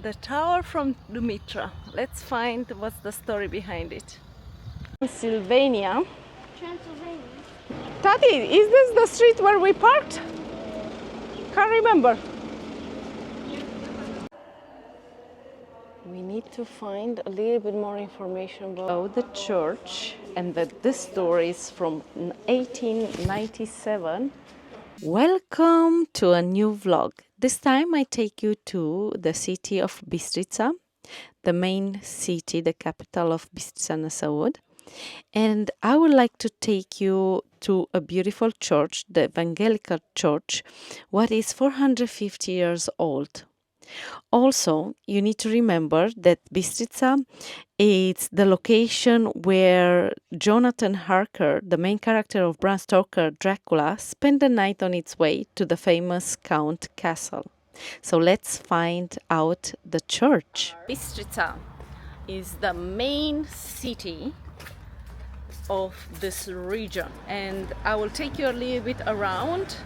the tower from Dumitra. Let's find what's the story behind it. Transylvania. Tati, is this the street where we parked? Can't remember. We need to find a little bit more information about the church and that this story is from 1897. Welcome to a new vlog. This time I take you to the city of Bistrița, the main city, the capital of Bistrița Năsăud. And I would like to take you to a beautiful church, the Evangelical Church, what is 450 years old. Also, you need to remember that Bistrița is the location where Jonathan Harker, the main character of Bram Stoker Dracula, spent the night on its way to the famous Count Castle. So let's find out the church. Bistrița is the main city of this region, and I will take you a little bit around.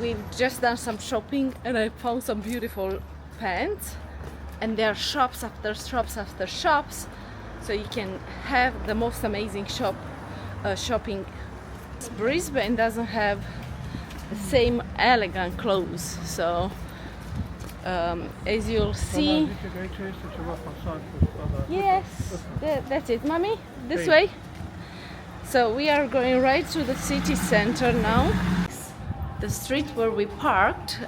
We've just done some shopping and I found some beautiful pants, and there are shops after shops after shops, so you can have the most amazing shopping. Brisbane doesn't have the same elegant clothes, so as you'll see, yes, that's it, mommy, this way. So we are going right to the city center now. The street where we parked,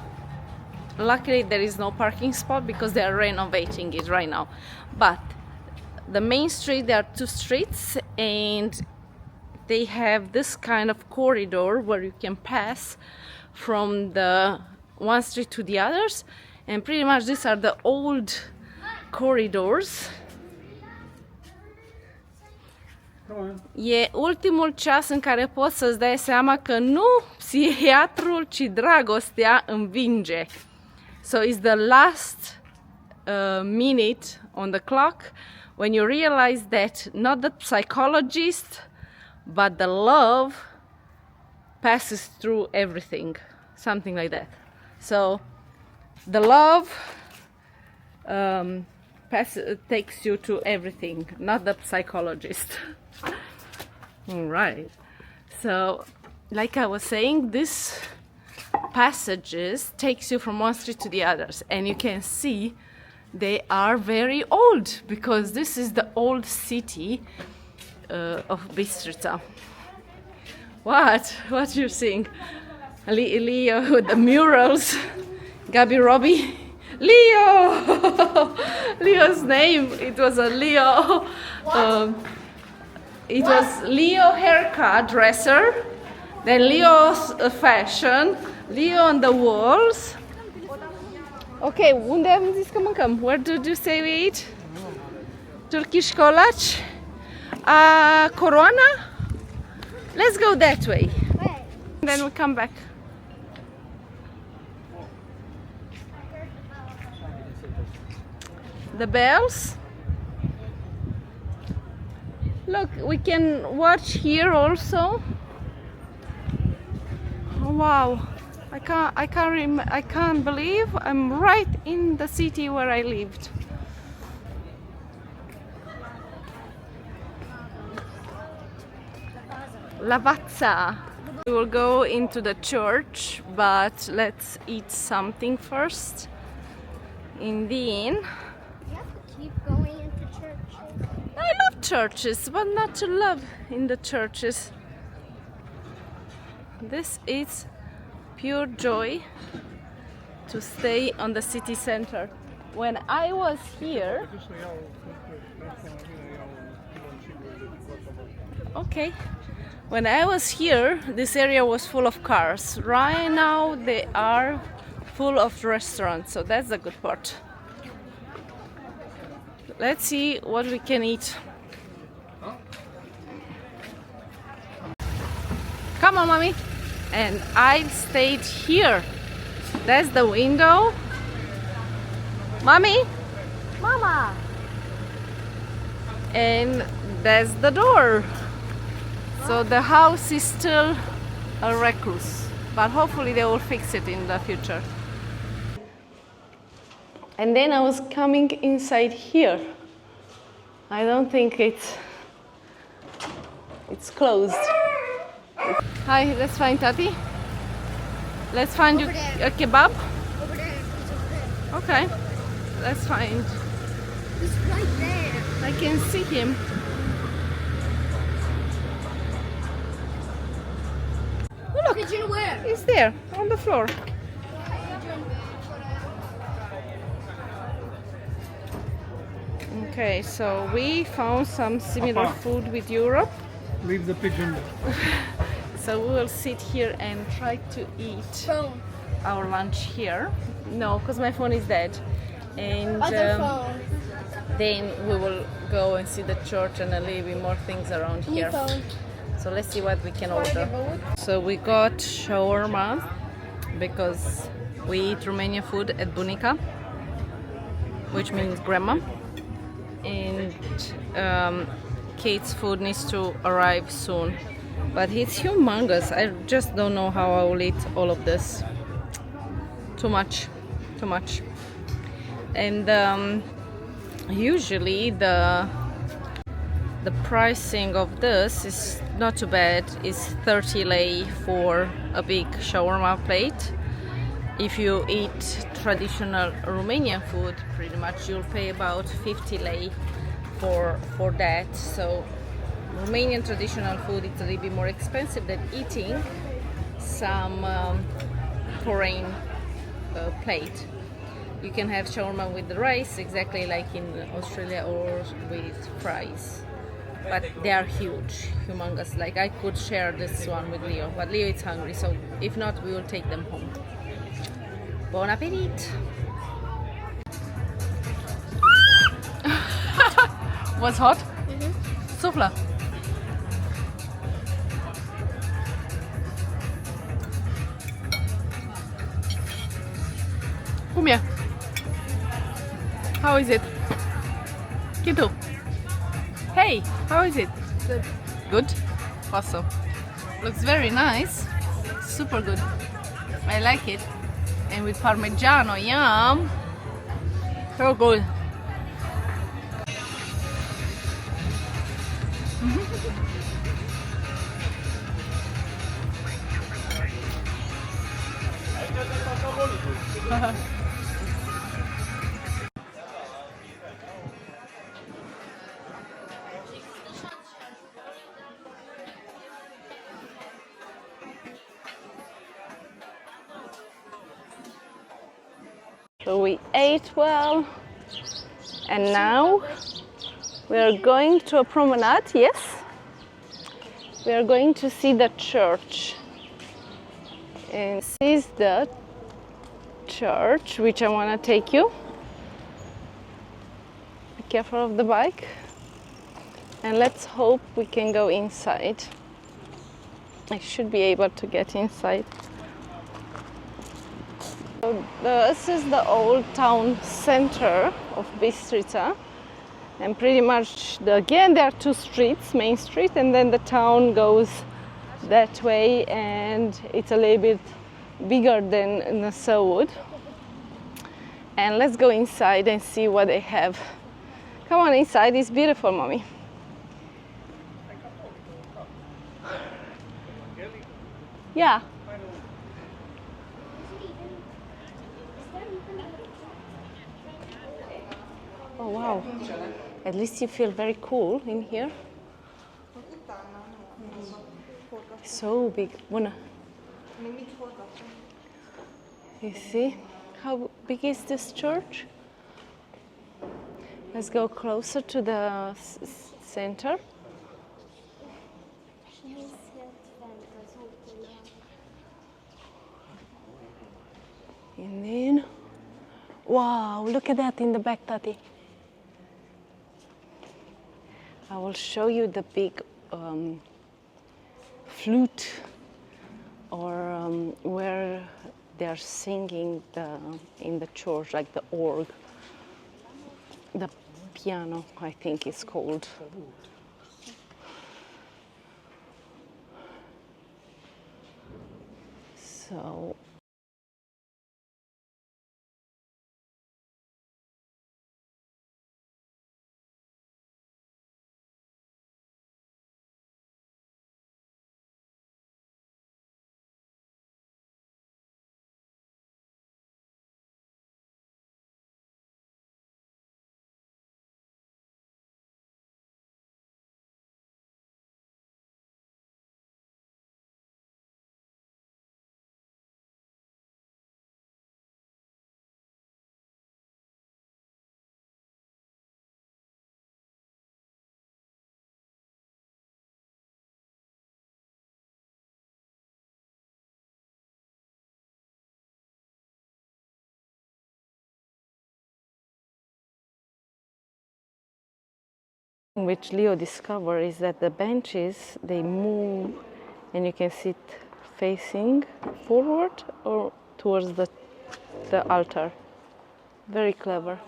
luckily there is no parking spot because they are renovating it right now. But the main street, there are two streets, and they have this kind of corridor where you can pass from the one street to the others. And pretty much these are the old corridors. E ultimul ceas în care poți să-ți dai seama că nu psihiatrul, ci dragostea învinge. So it's the last minute on the clock when you realize that not the psychologist, but the love passes through everything. Something like that. So the love takes you to everything, not the psychologist. All right. So, like I was saying, this passages takes you from one street to the others, and you can see they are very old because this is the old city of Bistrița. What you seeing? Leo with the murals. Gabi Robbie. Leo! Leo's name, it was a Leo. It was Leo haircut dresser, then Leo's fashion, Leo on the walls. Okay, unde am zis că mâncăm? Where did you say we eat? Turkish kolac? Coroana? Let's go that way. Then we come back. The bells. Look, we can watch here also. Oh, wow, I can't believe I'm right in the city where I lived. Lavazza. We will go into the church, but let's eat something first in the inn. Keep going into churches. I love churches, but not to love in the churches. This is pure joy to stay on the city center. When I was here, okay, when I was here, this area was full of cars. Right now, they are full of restaurants, so that's the good part. Let's see what we can eat. Come on, mommy. And I stayed here. That's the window. Mommy? Mama! And that's the door. So the house is still a recluse, but hopefully they will fix it in the future. And then I was coming inside here. I don't think it's closed. Hi, let's find Tati. Let's find you a kebab. Over there. He's over there. Okay, let's find. He's right there. I can see him. Look, Pigeon where? he's there on the floor. Okay, so we found some similar food with Europe. Leave the pigeon. So we will sit here and try to eat Phone. our lunch here. No, because my phone is dead. And Other phone. then we will go and see the church and a little bit more things around New here. phone. So let's see what we can order. So we got shawarma because we eat Romanian food at Bunica, which means grandma. And Kate's food needs to arrive soon. But it's humongous. I just don't know how I will eat all of this. Too much. And usually the pricing of this is not too bad. It's 30 lei for a big shawarma plate. If you eat traditional Romanian food, pretty much you'll pay about 50 lei for that. So Romanian traditional food is a little bit more expensive than eating some foreign plate. You can have shawarma with the rice, exactly like in Australia, or with fries. But they are huge, humongous. Like I could share this one with Leo, but Leo is hungry, so if not, we will take them home. Bon appetit! Was hot? Sufla. Cum e? How is it? Kitu. Hey, how is it? Good. Good? Awesome. Looks very nice. Super good. I like it. And with Parmigiano, yum. So good. So we ate well, and now we are going to a promenade. Yes, we are going to see the church, and this is the church which I want to take you. Be careful of the bike, and let's hope we can go inside. I should be able to get inside. So this is the old town center of Bistrița, and pretty much again there are two streets, main street, and then the town goes that way, and it's a little bit bigger than Nassau. And let's go inside and see what they have. Come on inside, it's beautiful, mommy. Yeah. Oh wow, at least you feel very cool in here. So big. Bună. You see how big is this church? Let's go closer to the center. And then, wow, look at that in the back, Tati. I will show you the big flute, or where they are singing in the church, like the org. The piano, I think it's called. So Which Leo discovered is that the benches, they move and you can sit facing forward or towards the altar. Very clever.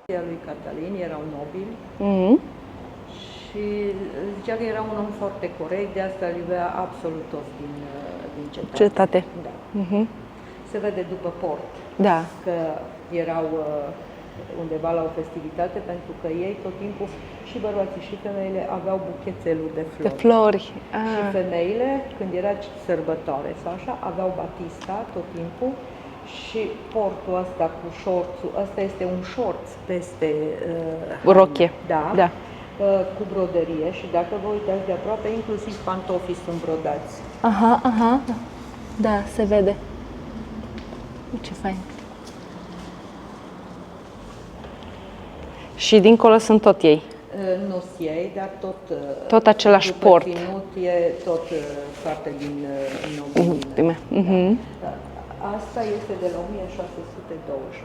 Lui Catalin era un nobil Mhm. și zicea că era un om foarte corect, de asta îl iubea absolut toți din cetate. Cetate. Da. Mhm. Se vede după port Da. că erau undeva la o festivitate, pentru că ei tot timpul, și bărbații și femeile, aveau buchețeluri de flori. De flori. Și Ah. femeile, când era sărbătoare sau așa, aveau batista tot timpul și portul ăsta cu șorțul, ăsta este un șorț peste Rochie. da, Da. cu broderie și dacă vă uitați de aproape, inclusiv pantofii sunt brodați. Aha, aha. Da, se vede. Ce fain. Și dincolo sunt tot ei. Nu ei, dar Tot același după port. ținut e tot foarte din nobiline. Mhm. Da. Asta este de la 1612.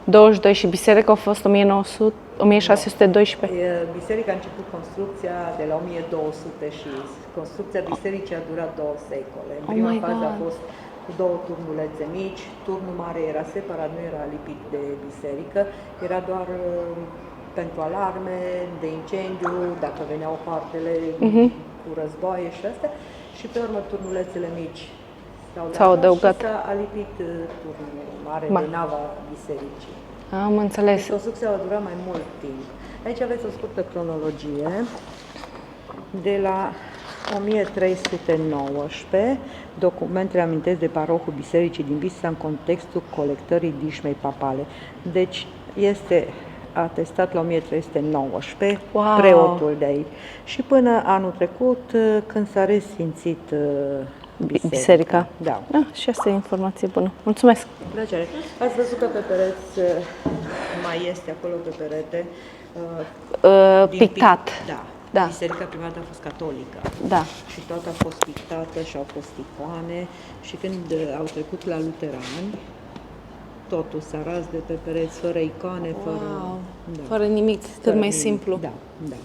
22 și biserica a fost 1612. Biserica a început construcția de la 1200 și construcția bisericii a durat 2 secole. În prima my fază a God. fost cu 2 turnulețe mici, turnul mare era separat, nu era lipit de biserică, era doar pentru alarme, de incendiu, dacă veneau partele cu războaie și astea, și pe urmă turnulețele mici S-au adăugat. și s-a alipit turnul mare de nava bisericii. Am înțeles. Construcția va dura mai mult timp. Aici aveți o scurtă cronologie de la 1319. Documentele amintesc de parohul bisericii din Bistrița în contextul colectării dișmei papale. Deci este atestat la 1319, Wow. preotul de aici. Și până anul trecut, când s-a resfințit Biserica. Da. Ah, și asta e informație bună. Mulțumesc. Plăcere. Ați văzut că pe pereți mai este acolo pe perete din Pictat. Da. Da. Biserica prima dată a fost catolică. Da. Și toată a fost pictată și au fost icoane și când au trecut la luterani, totul s-a ras de pe pereți, fără icoane, fără... Da. Fără nimic, cât Fără mai nimic. simplu. Da, da.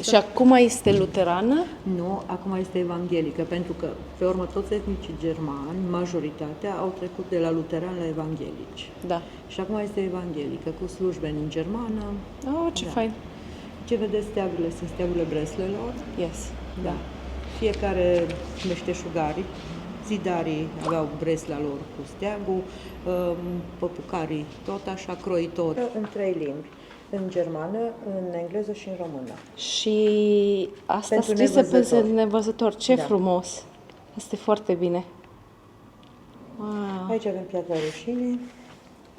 Și acum este luterană? Nu, acum este evanghelică, pentru că, pe urmă, toți etnicii germani, majoritatea, au trecut de la luterani la evanghelici. Da. Și acum este evanghelică, cu slujbe în germană. Oh, ce fain. Ce vedeți, steagurile sunt steagurile breslelor. Yes. Da. Fiecare meșteșugari, zidarii aveau bresla lor cu steagul, păpucarii tot așa, croitori. În 3 limbi. În germană, în engleză și în română. Și asta Pentru scrisă pe nevăzători. nevăzător. Ce Da. frumos. Asta e foarte bine. Wow. Aici avem piatra rușinii.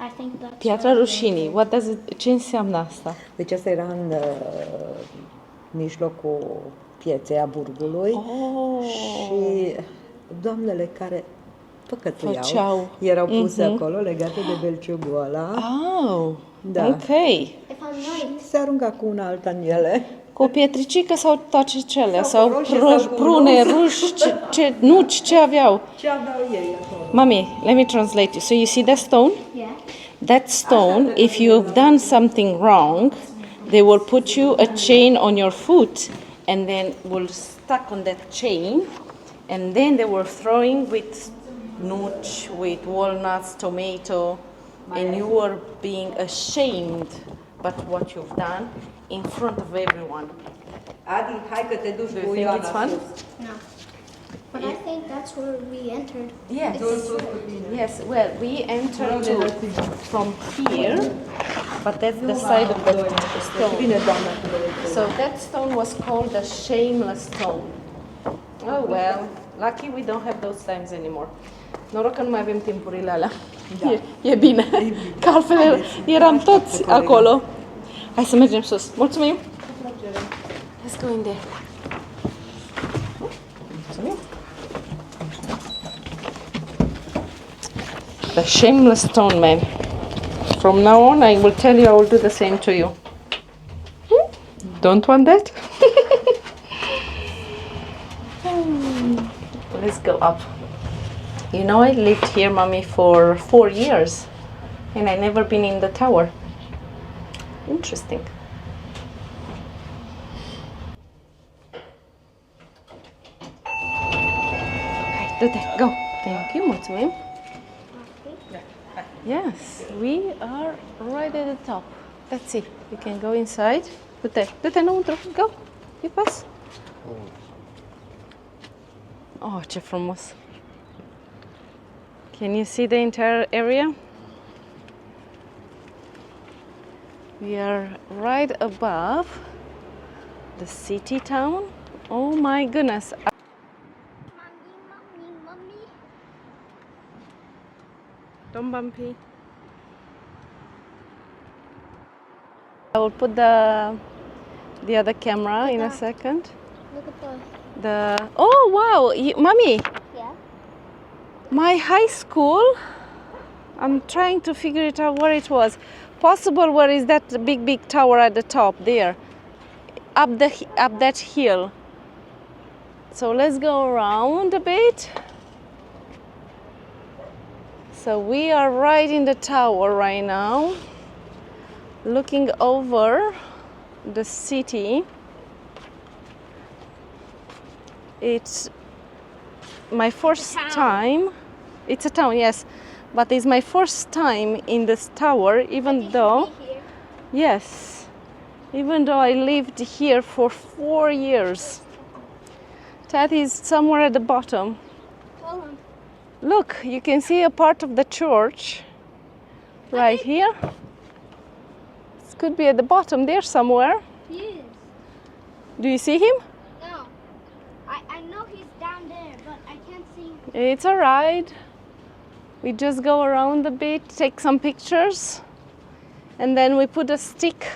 I think that's Piatra rușinii. What does it, ce înseamnă asta? Deci asta era în mijlocul pieței a burgului. Oh. Și doamnele care păcătuiau Făceau. erau puse acolo, legate de belciugul ăla. Oh. Da. Ok. If I'm right, Se arunca cu una alta în ele. Cu o pietricică sau toate celea? Sau Sau cu roșie sau cu prune, roz. ruși, nuci, ce aveau? Ce aveau ei acolo? Mami, let me translate you. So you see that stone? yeah. That stone, if you've done something wrong, they will put you a chain on your foot and then will stuck on that chain and then they were throwing with nuts, with walnuts, tomato, and you were being ashamed but what you've done in front of everyone. Adi, hai că te duci Do you cu think Ioana it's fun? sus. No. But I think that's where we entered. Yes. Yes, well, we entered from here, but that's the side of the stone. Bine, doamna. So that stone was called the shameless stone. Oh well, lucky we don't have those times anymore. Noroc că nu mai avem timpurile alea. Da. E bine, că altfel eram toți acolo. Hai să mergem sus. Mulțumim! Let's go in there. Mulțumim! The shameless stone man. From now on, I will tell you, I will do the same to you. Don't want that? Let's go up. You know, I lived here, Mommy, for 4 years. And I never been in the tower. Interesting. Okay, do that. Go. Thank you, mulțumim. Yes, we are right at the top. Let's see. You can go inside. Du-te înăuntru. Go. You pass. Oh, ce frumos. Can you see the entire area? We are right above the city town. Oh my goodness. Mommy. Don't bumpy. I will put the other camera in a second. Look at Oh wow, mommy, yeah. my high school. I'm trying to figure it out where it was. Possible where is that big tower at the top there, up that hill. So let's go around a bit. So we are right in the tower right now, looking over the city. It's my first time. It's a town, yes, but it's my first time in this tower, even though, yes, even though I lived here for 4 years. That is somewhere at the bottom. Look, you can see a part of the church right here. This could be at the bottom there somewhere. Yes. Do you see him? No. I know he's down there, but I can't see him. It's all right. We just go around a bit, take some pictures, and then we put a stick.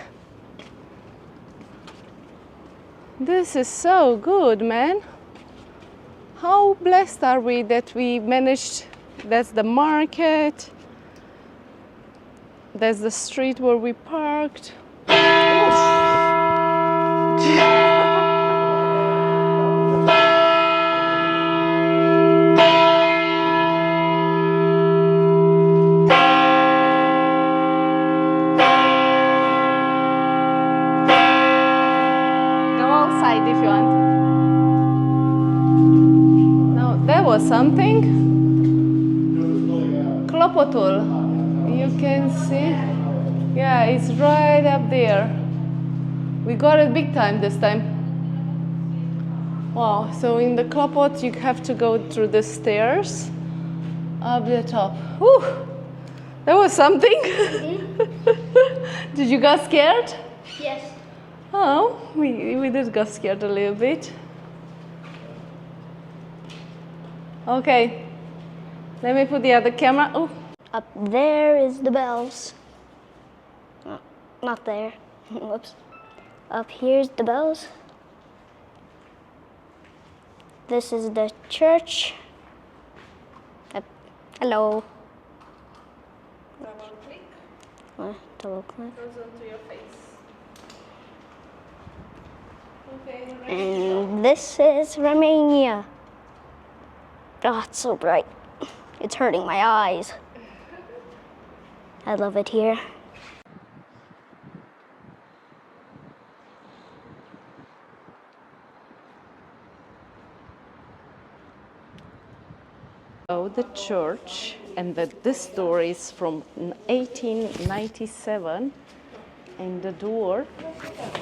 This is so good, man. How blessed are we that we managed. That's the market. That's the street where we parked. Was something. Clopotul. You can see. Yeah, it's right up there. We got it big time this time. Wow, so in the Clopot you have to go through the stairs up the top. Whew, that was something. Did you get scared? Yes. Oh, we did get scared a little bit. Okay, let me put the other camera. Oh. Up there is the bells. No, not there. Whoops. Up here's the bells. This is the church. Hello. Double click. Double click. Goes onto your face. Okay. And this is Romania. Oh, it's so bright. It's hurting my eyes. I love it here. Oh, the church, and this door is from 1897, and the door,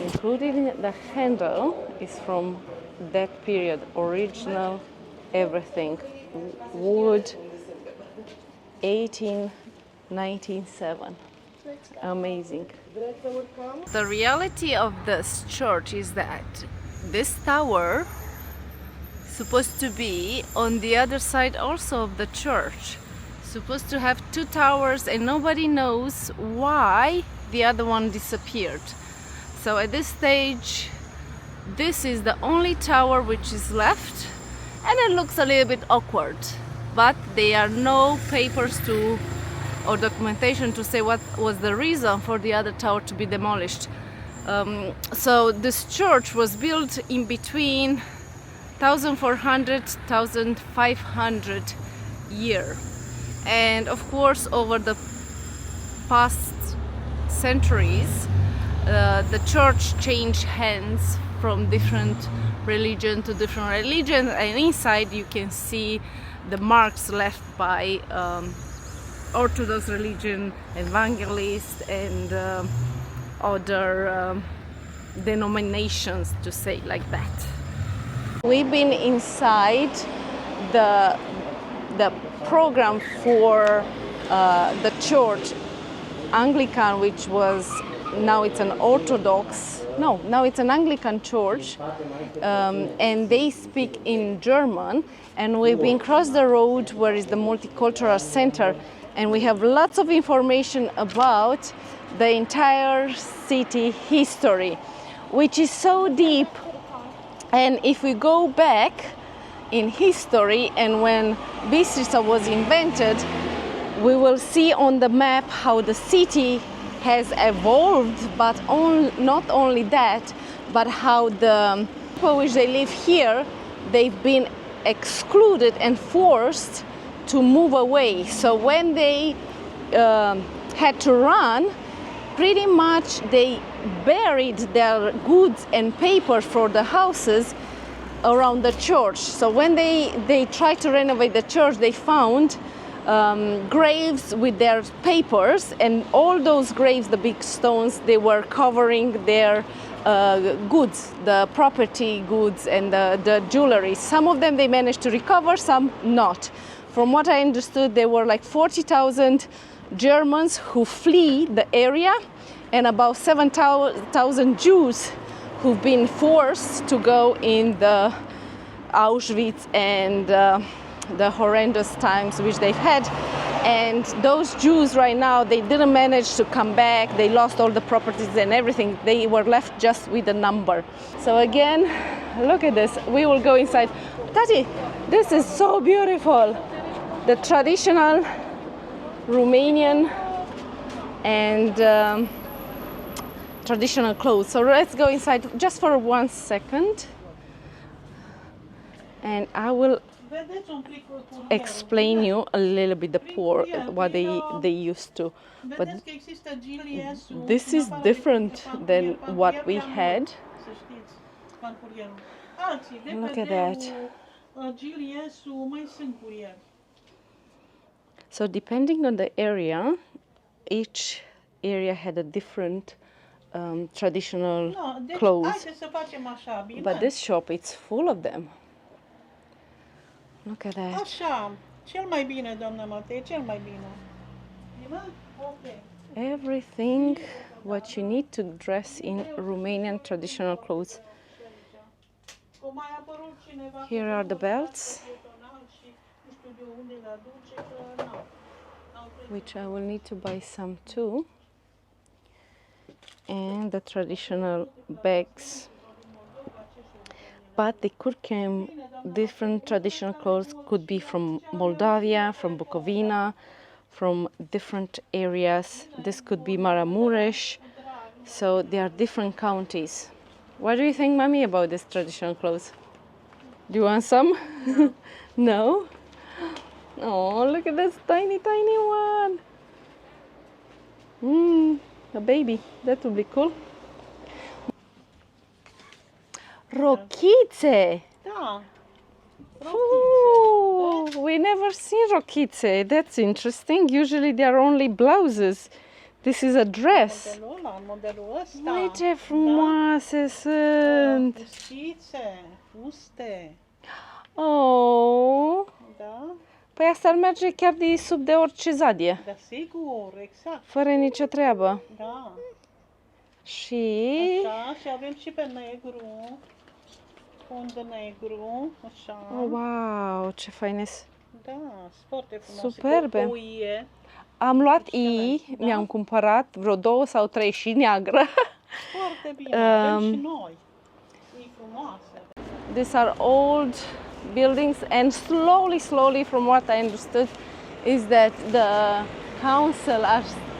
including the handle, is from that period, original. Everything, wood, 1897. Amazing. The reality of this church is that this tower supposed to be on the other side also of the church. Supposed to have 2 towers, and nobody knows why the other one disappeared. So at this stage, this is the only tower which is left. And it looks a little bit awkward, but there are no papers or documentation to say what was the reason for the other tower to be demolished. So this church was built in between 1400 1500 year, and of course over the past centuries, the church changed hands from different religion to different religion, and inside you can see the marks left by Orthodox religion, Evangelist, and other denominations, to say like that. We've been inside the program for the church Anglican, which was now it's an Orthodox. No, now it's an Anglican church, and they speak in German. And we've been across the road where is the multicultural center, and we have lots of information about the entire city history, which is so deep. And if we go back in history and when Bistrița was invented, we will see on the map how the city has evolved, but not only that, but how the people which they live here, they've been excluded and forced to move away. So when they had to run, pretty much they buried their goods and paper for the houses around the church. So when they tried to renovate the church, they found graves with their papers, and all those graves, the big stones, they were covering their goods, the property goods and the jewelry. Some of them they managed to recover, some not. From what I understood, there were like 40,000 Germans who flee the area, and about 7,000 Jews who've been forced to go in the Auschwitz and the horrendous times which they've had. And those Jews right now, they didn't manage to come back. They lost all the properties and everything. They were left just with a number. So again, look at this. We will go inside. Tati, this is so beautiful. The traditional Romanian and traditional clothes. So let's go inside just for 1 second. And I will explain you a little bit the poor, what they used to. But this is different than what we had. Look at that. So depending on the area, each area had a different traditional clothes. But this shop, it's full of them. Look at that. Așa, cel mai bine, doamna Matei, cel mai bine. Everything what you need to dress in Romanian traditional clothes. Here are the belts, which I will need to buy some too. And the traditional bags. But they could come, different traditional clothes could be from Moldavia, from Bukovina, from different areas. This could be Maramuresh. So there are different counties. What do you think, Mommy, about this traditional clothes? Do you want some? No? Oh, look at this tiny, tiny one. A baby. That would be cool. Rochițe! Da. Ooh, we never seen rochițe. That's interesting. Usually they are only blouses. This is a dress. Modelul ăsta. Uite ce frumoase sunt! Fustițe, fuste. Oh! Da? Păi asta ar merge chiar de sub de orice zadie. Da, sigur, exact. Fără nicio treabă. Da. Și... Așa, și avem și pe negru. Fund negru, așa. Oh, wow, ce faine! Da, foarte frumoase. Superbe. Cu ie. Am luat mi-am cumpărat vreo 2 sau 3 și neagră. Foarte bine, avem și noi. E frumoase. These are old buildings, and slowly, from what I understood, is that the council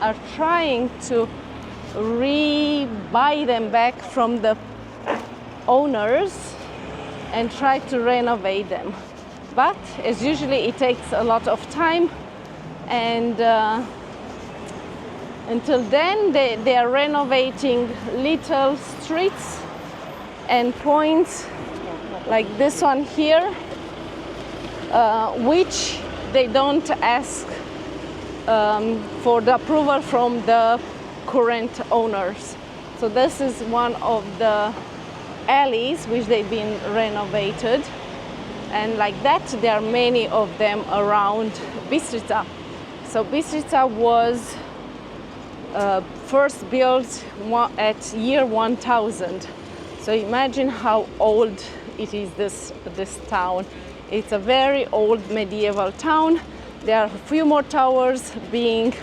are trying to buy them back from the owners and try to renovate them. But as usually, it takes a lot of time, and Until then, they are renovating little streets and points like this one here, which they don't ask for the approval from the current owners. So this is one of the alleys which they've been renovated, and like that there are many of them around Bistrița. So Bistrița was first built at year 1000. So imagine how old it is, this town. It's a very old medieval town. There are a few more towers being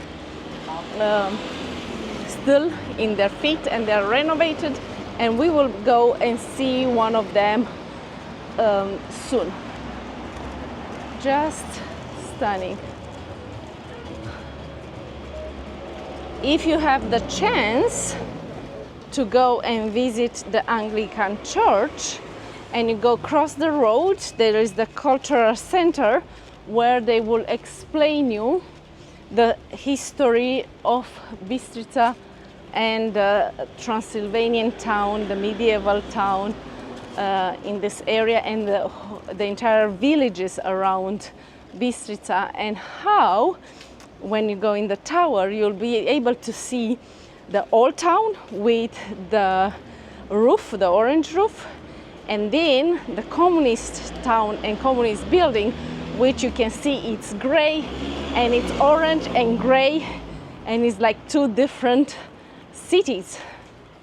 still in their feet, and they're renovated, and we will go and see one of them soon. Just stunning. If you have the chance to go and visit the Anglican Church and you go across the road, there is the cultural center where they will explain you the history of Bistrița and the Transylvanian town, the medieval town in this area, and the entire villages around Bistrița, and how when you go in the tower you'll be able to see the old town with the roof, the orange roof, and then the communist town and communist building, which you can see it's gray and it's orange and gray, and it's like two different cities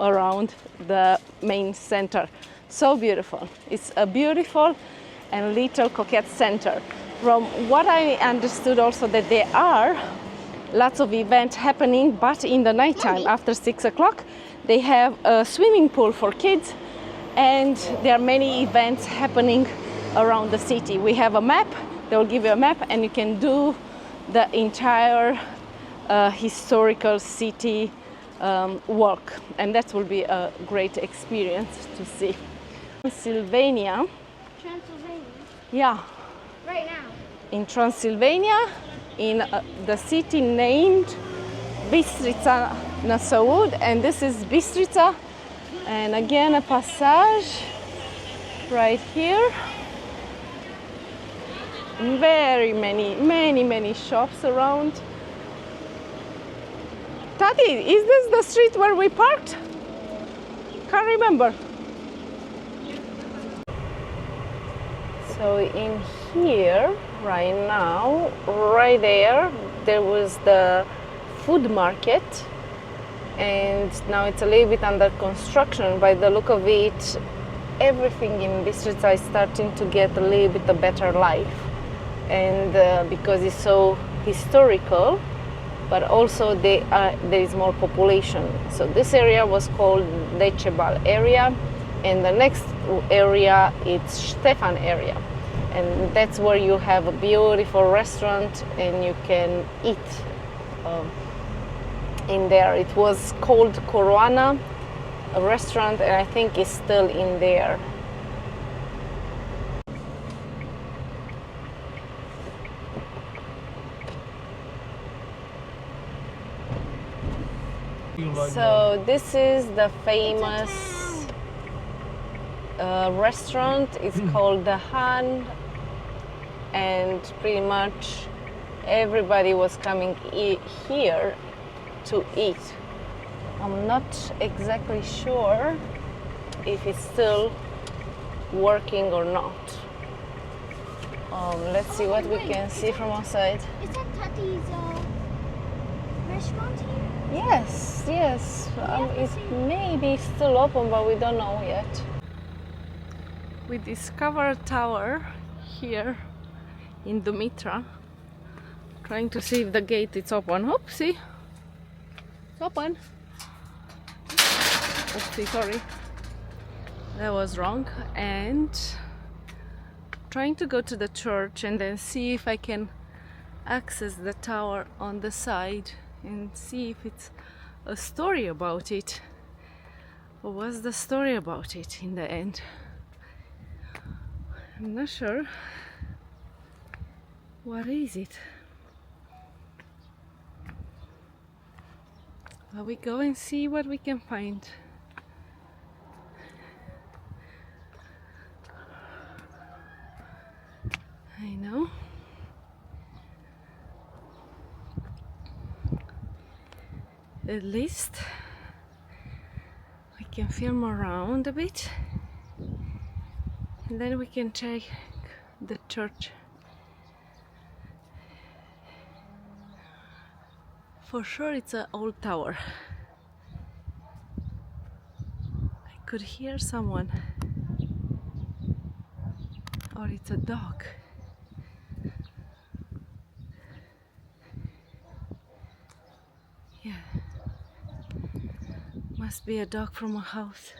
around the main center. So beautiful. It's a beautiful and little coquette center. From what I understood also, that there are lots of events happening, but in the nighttime after 6 o'clock they have a swimming pool for kids, and there are many events happening around the city. We have a map, they will give you a map, and you can do the entire historical city walk, and that will be a great experience to see. Transylvania. Transylvania? Yeah. Right now? In Transylvania, in the city named Bistrița na Saud, and this is Bistrița, and again a passage right here. Very many shops around. Tati, is this the street where we parked? Can't remember. So in here right now, right there was the food market, and now it's a little bit under construction. By the look of it, everything in Bistrița is starting to get a little bit a better life, and because it's so historical, but also there is more population. So this area was called Decebal area, and the next area it's Stefan area, and that's where you have a beautiful restaurant and you can eat in there. It was called Coroana, a restaurant, and I think it's still in there. So this is the famous restaurant. It's called the Han, and pretty much everybody was coming here to eat. I'm not exactly sure if it's still working or not. Let's see what we can see from outside. Is that Tati's restaurant here? Yes. It may be still open, but we don't know yet. We discovered a tower here in Dumitra. Trying to see if the gate is open. Oopsie! It's open. Oopsie, sorry. That was wrong. And trying to go to the church and then see if I can access the tower on the side and see if it's a story about it. What was the story about it in the end? I'm not sure. What is it? Well, we go and see what we can find. I know. At least we can film around a bit, and then we can check the church. For sure it's an old tower. I could hear someone. Or it's a dog. Yeah. Must be a dog from a house.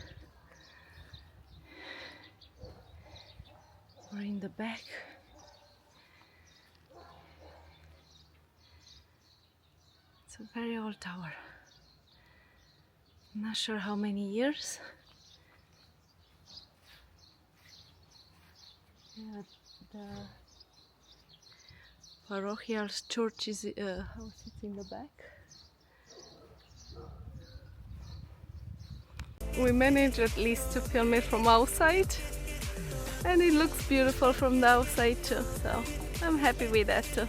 Or in the back. It's a very old tower. I'm not sure how many years. Yeah, the parochial church is house is in the back. We managed at least to film it from outside, and it looks beautiful from the outside too, so I'm happy with that too.